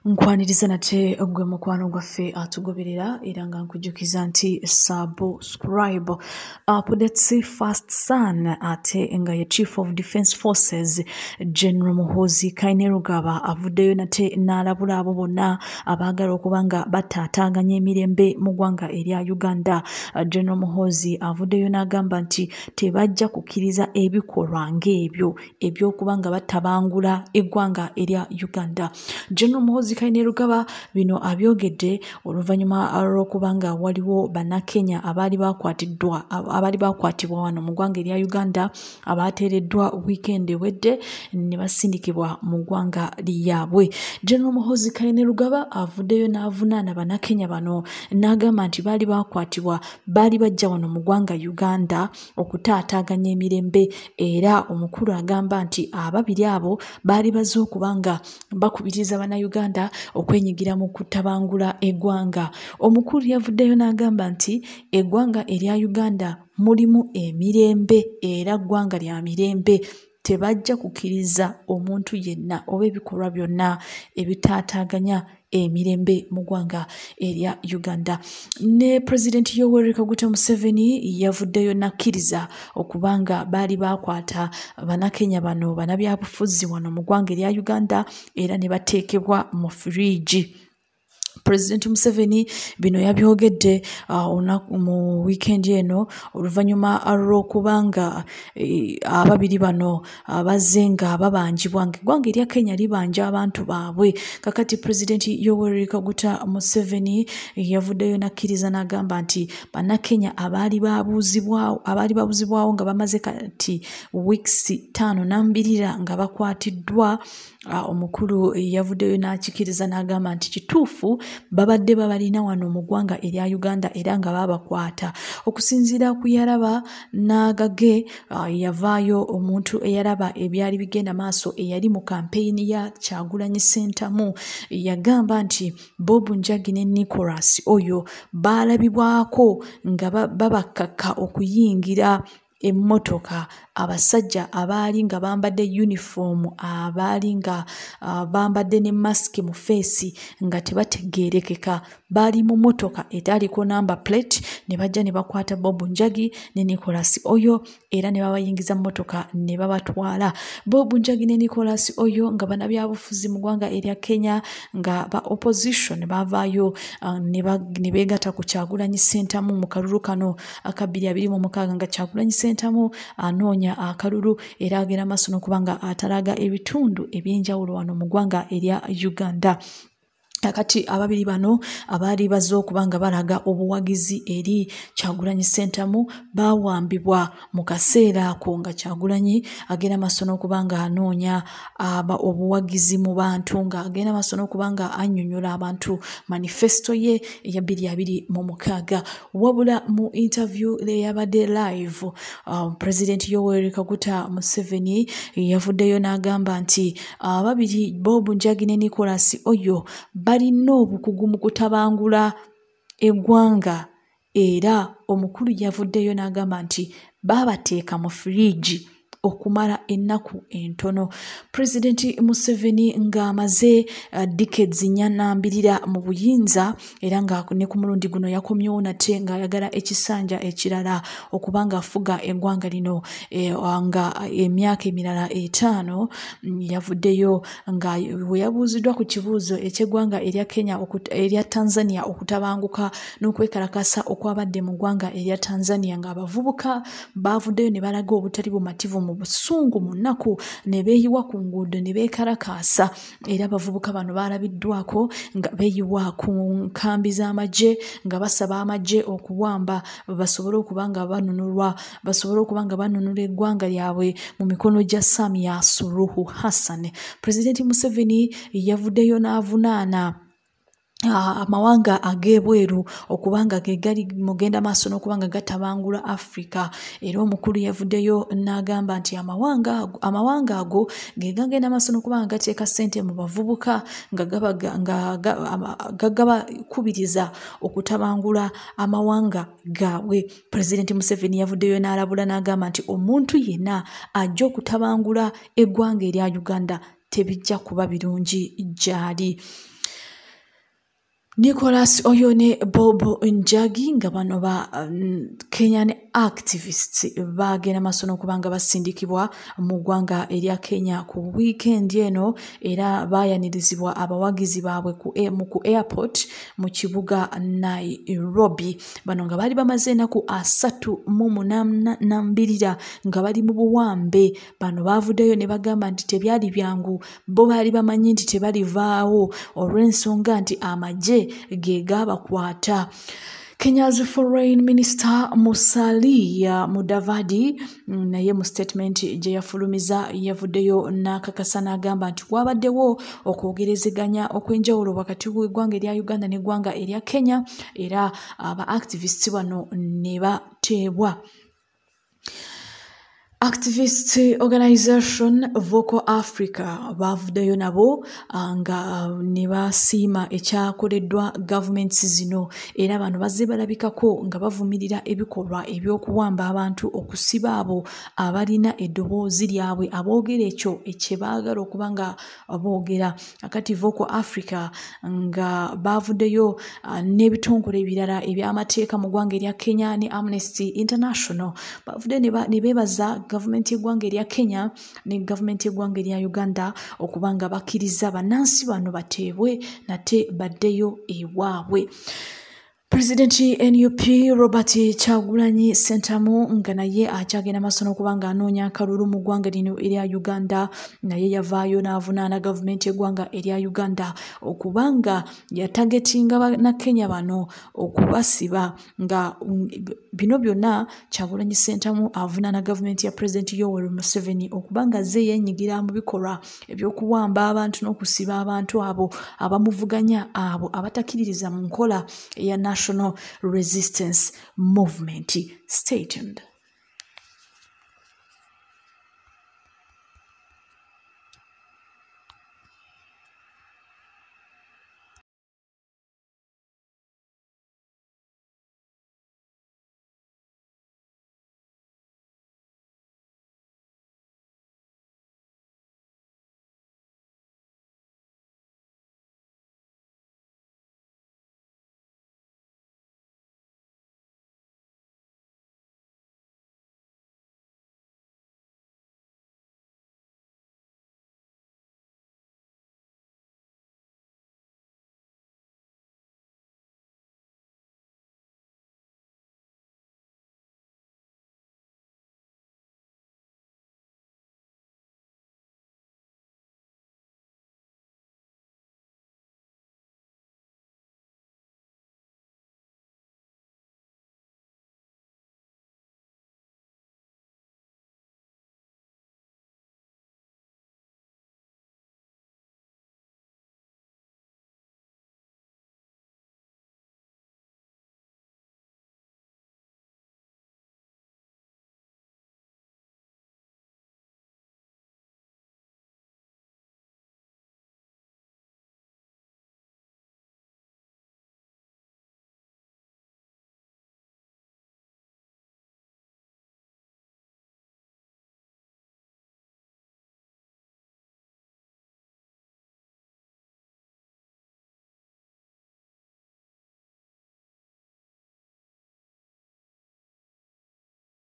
Nkwaniriza nate gwe mukwano gwaffe atugoberera era nga nkujukiza nti subscribe updates First Son ate nga ye Chief of Defence Forces General Muhoozi Kainerugaba avuddeyo nate n'alabula abo bonna abaagala okuba nga bataataaganya emirembe mu ggwanga erya Uganda. General Muhoozi avuddeyo n'agamba nti tebajja kukkiriza ebikolwa ng'ebyo eby'okuba nga batabangula eggwanga erya Uganda. General Muhoozi Kainerugaba bino abyogedde oluvannyuma lw'okuba nga waliwo bannakenya abaali bakwatibwa wano mu ggwanga erya Uganda abaateereddwa wiikendi ewedde ne basindikibwa mu ggwanga lyabwe. General Muhoozi Kainerugaba avuddeyo n'avunaana bannakenya bano n'agamba nti baali bakwatibwa baali bajja wano mu ggwanga Uganda okutaataaganya emirembe era omukulu agamba nti ababiri abo baali bazze okuba nga bakubiriza bannayuganda okwenyigira mu kutabangula eggwanga. Omukulu yavuddeyo n'agamba nti eggwanga erya Uganda mulimu emirembe era ggwanga lya mirembe, tebajja kukkiriza omuntu yenna oba ebikolwa byonna ebitaataaganya emirembe mu ggwanga erya Uganda. Ne President Yoweri Kaguta Museveni yavuddeyo n'akkiriza okuba nga baali bakwata bannakenya bano bannabyabufuzi wano mu ggwanga erya Uganda era ne bateekebwa mu firiigi. President Museveni bino yabyogedde mu weekend eno oluvannyuma lw'okuba nga ababiri bano bazze nga babanjibwa ng'eggwanga erya Kenya libanja abantu baabwe. Kakati President Yoweri Kaguta Museveni yavuddeyo n'akkiriza n'agamba nti bannakenya abaali baabuzibwawo nga bamaze kati weeks 5 n'ambirira nga bakwatiddwa. Omukulu yavuddeyo n'akikiriza n'agamba nti kituufu babadde babalina wano mu ggwanga erya Uganda era nga babakwata. Okusinziira ku Yaraba Nagage yavaayo omuntu eyalaba ebyali bigenda maaso eyali mu kampeyini ya Kyagulanyi Ssentamu yagamba nti Bob Njagi ne Nicholas oyo baalabibwako nga babakaka okuyingira emmotoka abasajja abaali nga bambadde uniform abaali nga bambadde ne mask mu feesi nga tebategeerekeka baali mu mmotoka etaaliko number plate ne bajja ne bakwata Bob Njagi ne Nicholas oyo era ne babayingiza mmotoka ne babatwala. Bob Njagi ne Nicholas oyo nga bannabyabufuzi mu ggwanga erya Kenya nga ba opposition bavaayo ne beegatta ku Kyagulanyi Ssentamu mu kalulu kano aka 2026 nga Kyagulanyi Ssentamu anoonya akalulu era agenda maaso n'okuba nga atalaga ebitundu eby'enjawulo wano mu ggwanga erya Uganda. Kati ababiri bano abaali bazze okuba nga balaga obuwagizi eri Kyagulanyi Ssentamu baawambibwa mu kaseera ako nga Kyagulanyi agenda maaso n'okuba nga anoonya obuwagizi mu bantu nga agenda maaso n'okuba nga annyonnyola abantu manifesto ye eya 2026. Wabula mu interview eyabadde live President Yoweri Kaguta Museveni yavuddeyo n'agamba nti ababiri Bob Njagi ne Nicholas oyo balina obukugu mu kutabangula eggwanga era omukulu yavuddeyo n'agamba nti baabateeka mu firiigi okumala ennaku entono. President Museveni ng'amaze decades 4 mu buyinza era nga ne ku mulundi guno yakomyewo nate ng'ayagala ekisanja ekirala okuba nga afuga eggwanga lino nga emyaka emirala 5 yavuddeyo nga we yabuuziddwa ku kibuuzo eky'eggwanga erya Kenya erya Tanzania okutabanguka n'okwekalakasa okwabadde mu ggwanga erya Tanzania ng'abavubuka bavuddeyo ne balaga obutali bumativu mu busungu mu nnaku ne beeyiwa ku nguudo ne beekalakaasa era abavubuka bano baalabiddwako nga beeyiwa ku nkambi z'amagye nga basaba amagye okuwamba basobole okuba nga banunula eggwanga lyabwe mu mikono gya Samia Suluhu Hassan. President Museveni yavuddeyo n'avunaana amawanga ag'ebweru okubanga ge gali mugenda maaso n'okubanga gatabangula Africa era omukulu yavuddeyo n'agamba nti amawanga ago ge gagenda maaso n'okubanga gateeka ssente mu bavubuka nga gabakubiriza okutabangula amawanga gaabwe. President Museveni yavuddeyo n'alabula n'agamba nti omuntu yenna ajja okutabangula eggwanga erya Uganda tebijja kuba birungi gy'ali. Nicholas Oyone Bob Njagi nga bano ba Kenyan activists bagenda masono kubanga basindikibwa mu ggwanga erya Kenya ku weekend eno era bayanirizibwa abawagizi baabwe ku airport mu kibuga Nairobi. Bano nga bali bamaze ennaku 382 nga bali mu buwambe. Bano bavuddeyo ne bagamba nti tebyali byangu, bo baali bamanyi nti tebalivaawo olw'ensonga nti amagye gega bakwata. Kenya's Foreign Minister Musalia Mudavadi naye mu statement gye yafulumiza yavuddeyo n'akakasa n'agamba nti wabaddewo okwogerezeganya okw'enjawulo wakati w'eggwanga erya Uganda n'eggwanga erya Kenya era aba activists bano ne bateebwa. Activist organization Vocal Africa bavuddeyo nabo nga ne basiima ekyakoleddwa gavumenti zino era bano bazze balabikako nga bavumirira ebikolwa eby'okuwamba abantu okusiba abo abalina eddoboozi lyabwe aboogera ekyo ekyebaagala okuba nga boogera. Akati Vocal Africa nga bavuddeyo n'ebitongole ebirala eby'amateeka mu ggwanga erya Kenya ne Amnesty International bavuddeyo ne beebaza gavumenti y'eggwanga erya Kenya ne gavumenti y'eggwanga erya Uganda okuba nga bakkiriza bannansi bano bateebwe nate baddeyo ewaabwe. Pulezidenti NUP Robert Kyagulanyi Ssentamu nga naye akyagenda maaso n'okubanga anoonya akalulu mu ggwanga lino erya Uganda naye yavaayo n'avunaana gavumenti y'eggwanga erya Uganda okubanga yatagetinga bannakenya bano okubasiba nga bino byonna Kyagulanyi Ssentamu avunaana gavumenti ya Pulezidenti Yoweri Museveni okubanga ze yeenyigira mu bikolwa eby'okuwamba abantu n'okusiba abantu abo abamuvuganya abo abatakkiririza mu nkola eya National Resistance Movement. Stay tuned.